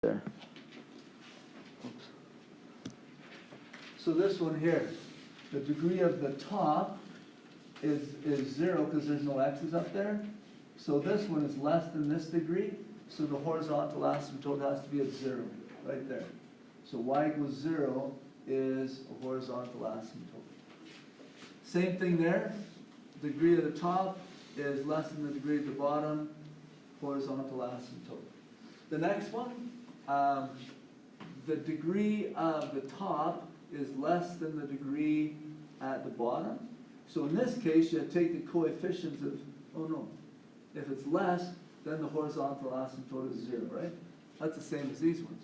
there. So this one here, the degree of the top is 0 because there's no x's up there. So this one is less than this degree, so the horizontal asymptote has to be at 0, right there. So y equals 0 is a horizontal asymptote. Same thing there, degree of the top is less than the degree of the bottom, horizontal asymptote. The next one, the degree of the top is less than the degree at the bottom. So in this case, you take the coefficients of, oh no, if it's less, then the horizontal asymptote is 0, right? That's the same as these ones.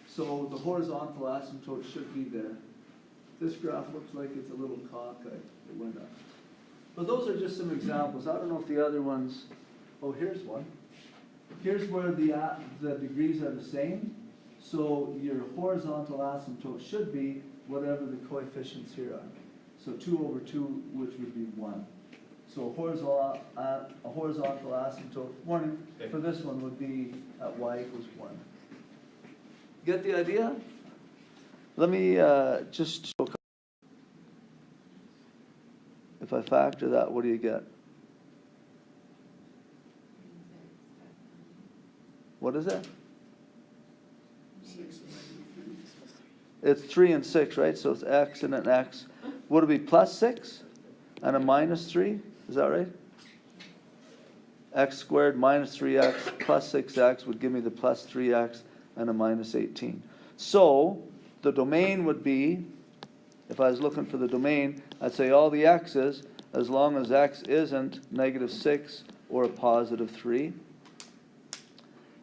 So the horizontal asymptote should be there. This graph looks like it's a little cockeyed. It went up. But those are just some examples. I don't know if the other ones, oh, here's one. Here's where the degrees are the same. So your horizontal asymptote should be whatever the coefficients here are. So 2 over 2, which would be 1. So a horizontal asymptote, warning, for this one would be at y equals 1. Get the idea? Let me just show. If I factor that, what do you get? What is it? 6. It's 3 and 6, right? So it's x and an x. Would it be plus 6 and a minus 3? Is that right? X squared minus 3x plus 6x would give me the plus 3x and a minus 18. So the domain would be, if I was looking for the domain, I'd say all the x's, as long as x isn't negative 6 or a positive 3.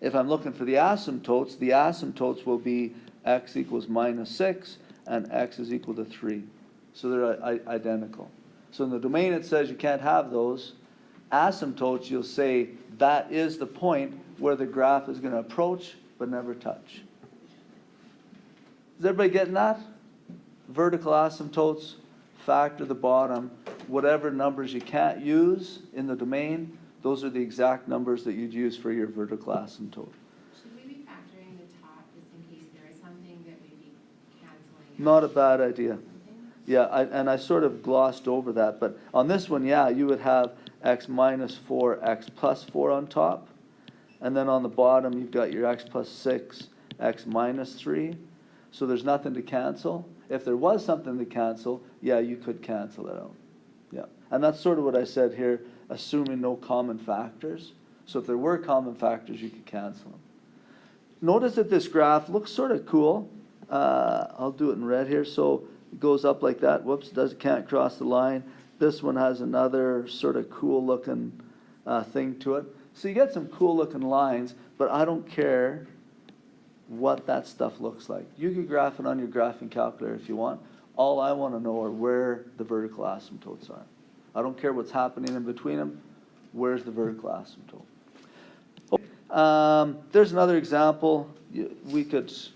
If I'm looking for the asymptotes will be x equals minus 6 and x is equal to 3. So they're identical. So in the domain it says you can't have those. Asymptotes, you'll say that is the point where the graph is going to approach but never touch. Is everybody getting that? Vertical asymptotes, factor the bottom, whatever numbers you can't use in the domain, those are the exact numbers that you'd use for your vertical asymptote. Should we be factoring the top just in case there is something that we'd be canceling? Not a bad idea. Yeah, I sort of glossed over that, but on this one, yeah, you would have x minus 4, x plus 4 on top, and then on the bottom you've got your x plus 6, x minus 3, so there's nothing to cancel. If there was something to cancel, yeah, you could cancel it out. Yeah, and that's sort of what I said here, assuming no common factors. So if there were common factors, you could cancel them. Notice that this graph looks sort of cool. I'll do it in red here. So it goes up like that. Whoops, can't cross the line. This one has another sort of cool looking thing to it. So you get some cool looking lines, but I don't care what that stuff looks like. You could graph it on your graphing calculator if you want. All I want to know are where the vertical asymptotes are. I don't care what's happening in between them. Where's the vertical asymptote? Okay. There's another example. It's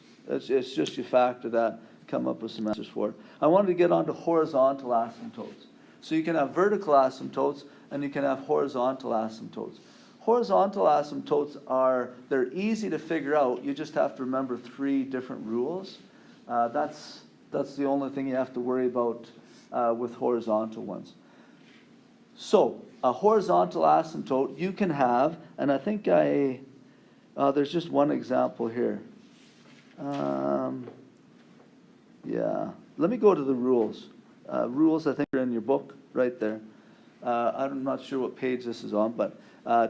just you factor that, come up with some answers for it. I wanted to get onto horizontal asymptotes. So you can have vertical asymptotes and you can have horizontal asymptotes. Horizontal asymptotes they're easy to figure out. You just have to remember 3 different rules. That's the only thing you have to worry about with horizontal ones. So a horizontal asymptote you can have, and I think there's just one example here. Yeah, let me go to the rules. Rules, I think, are in your book right there. I'm not sure what page this is on, but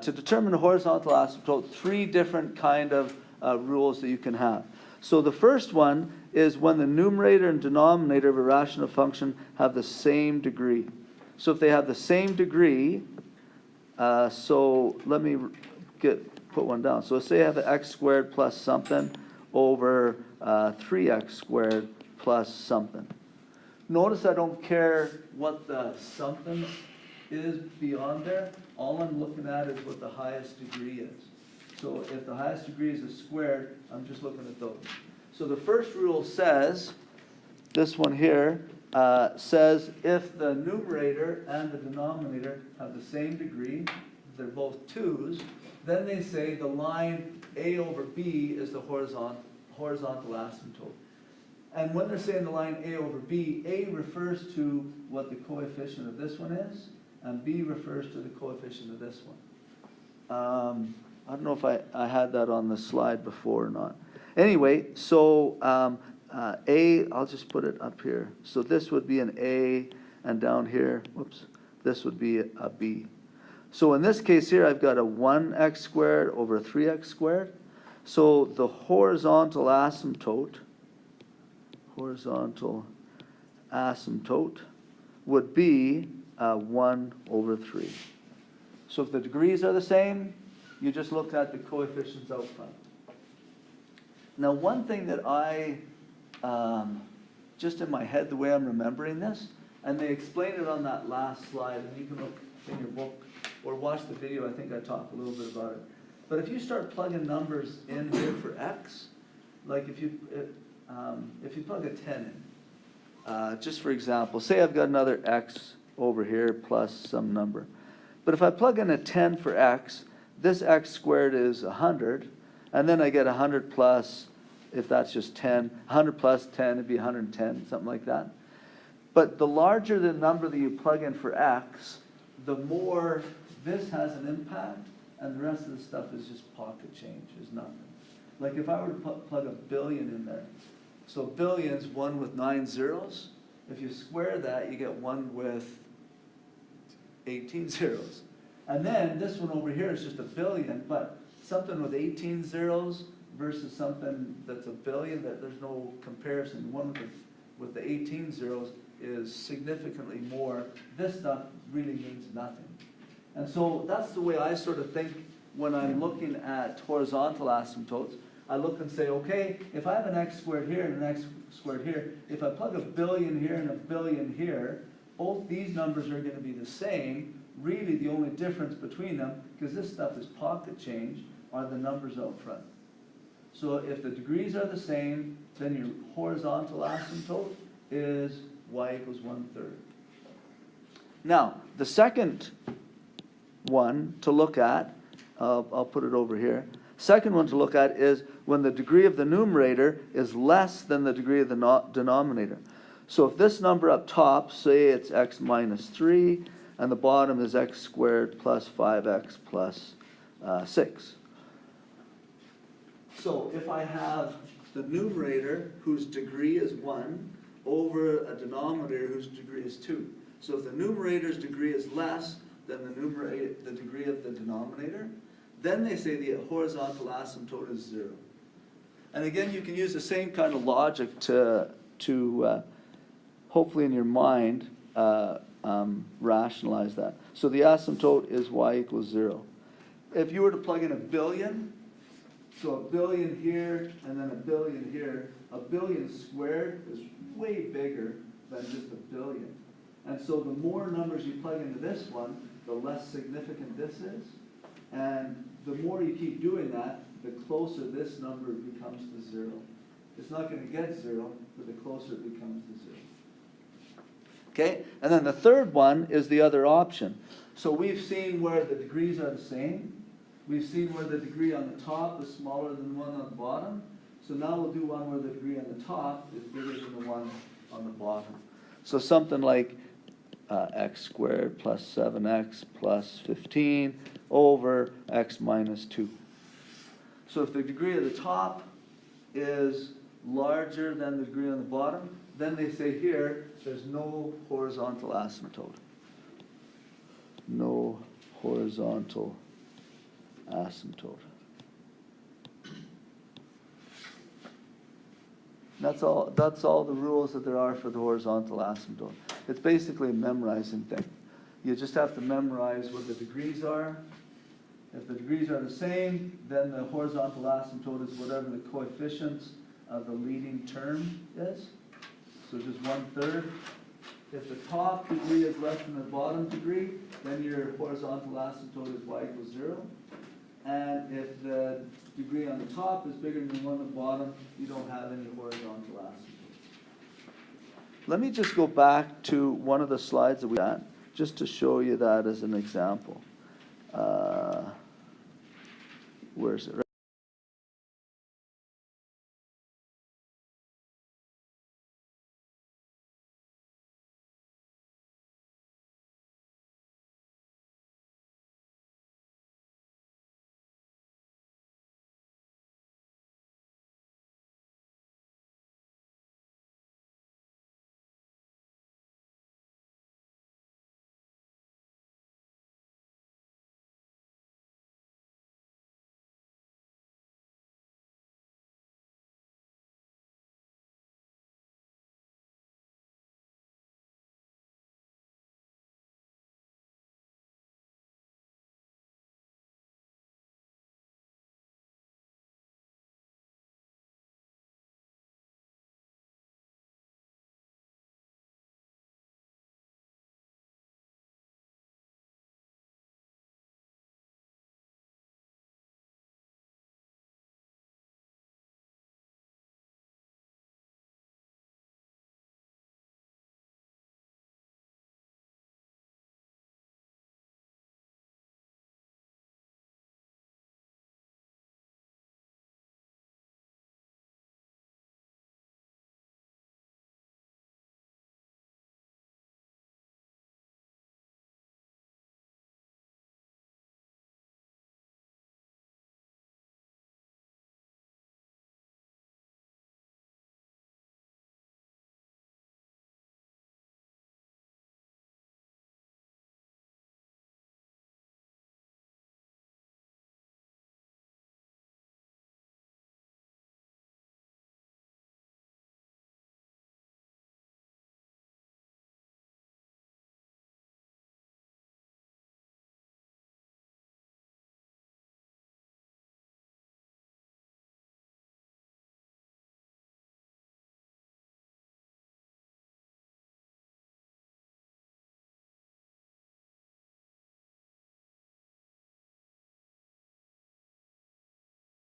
to determine a horizontal asymptote, 3 different kind of rules that you can have. So the first one is when the numerator and denominator of a rational function have the same degree. So if they have the same degree, so let me put one down. So say I have an x squared plus something over 3x squared plus something. Notice I don't care what the something is beyond there. All I'm looking at is what the highest degree is. So if the highest degree is a squared, I'm just looking at those. So the first rule says, this one here, says if the numerator and the denominator have the same degree, they're both 2's, then they say the line A over B is the horizontal asymptote. And when they're saying the line A over B, A refers to what the coefficient of this one is, and B refers to the coefficient of this one. I don't know if I had that on the slide before or not. Anyway, so A, I'll just put it up here. So this would be an A, and down here, whoops, this would be a B. So in this case here, I've got a 1x squared over 3x squared. So the horizontal asymptote would be 1 over 3. So if the degrees are the same, you just look at the coefficients out front. Now one thing that I, just in my head, the way I'm remembering this, and they explain it on that last slide, and you can look in your book or watch the video, I think I talk a little bit about it. But if you start plugging numbers in here for x, like if you plug a 10 in, just for example, say I've got another x over here plus some number. But if I plug in a 10 for x, this x squared is 100, and then I get 100 plus, if that's just 10, 100 plus 10, it'd be 110, something like that. But the larger the number that you plug in for x, the more this has an impact, and the rest of the stuff is just pocket change, is nothing. Like if I were to plug a billion in there, so billion's 1 with 9 zeros. If you square that, you get 1 with 18 zeros. And then this one over here is just a billion, but something with 18 zeros versus something that's a billion, that there's no comparison. One with the 18 zeros is significantly more. This stuff really means nothing. And so that's the way I sort of think when I'm looking at horizontal asymptotes. I look and say, okay, if I have an x squared here and an x squared here, if I plug a billion here and a billion here, both these numbers are going to be the same. Really, the only difference between them, because this stuff is pocket change, are the numbers out front. So if the degrees are the same, then your horizontal asymptote is y equals 1/3. Now, the second one to look at, I'll put it over here. Second one to look at is when the degree of the numerator is less than the degree of the denominator. So if this number up top, say it's x minus 3, and the bottom is x squared plus 5x plus 6. So if I have the numerator whose degree is 1 over a denominator whose degree is 2. So if the numerator's degree is less than the degree of the denominator, then they say the horizontal asymptote is 0. And again, you can use the same kind of logic to hopefully in your mind rationalize that. So the asymptote is y equals 0. If you were to plug in a billion, so a billion here and then a billion here, a billion squared is way bigger than just a billion. And so the more numbers you plug into this one, the less significant this is. And the more you keep doing that, the closer this number becomes to 0. It's not going to get 0, but the closer it becomes to 0. Okay? And then the third one is the other option. So we've seen where the degrees are the same. We've seen where the degree on the top is smaller than the one on the bottom. So now we'll do one where the degree on the top is bigger than the one on the bottom. So something like x squared plus 7x plus 15 over x minus 2. So if the degree of the top is larger than the degree on the bottom, then they say here there's no horizontal asymptote. No horizontal asymptote. That's all the rules that there are for the horizontal asymptote. It's basically a memorizing thing. You just have to memorize what the degrees are. If the degrees are the same, then the horizontal asymptote is whatever the coefficients of the leading term is. So just 1/3. If the top degree is less than the bottom degree, then your horizontal asymptote is y equals 0. And if the degree on the top is bigger than the one on the bottom, you don't have any horizontal asymptote. Let me just go back to one of the slides that we had, just to show you that as an example. where is it?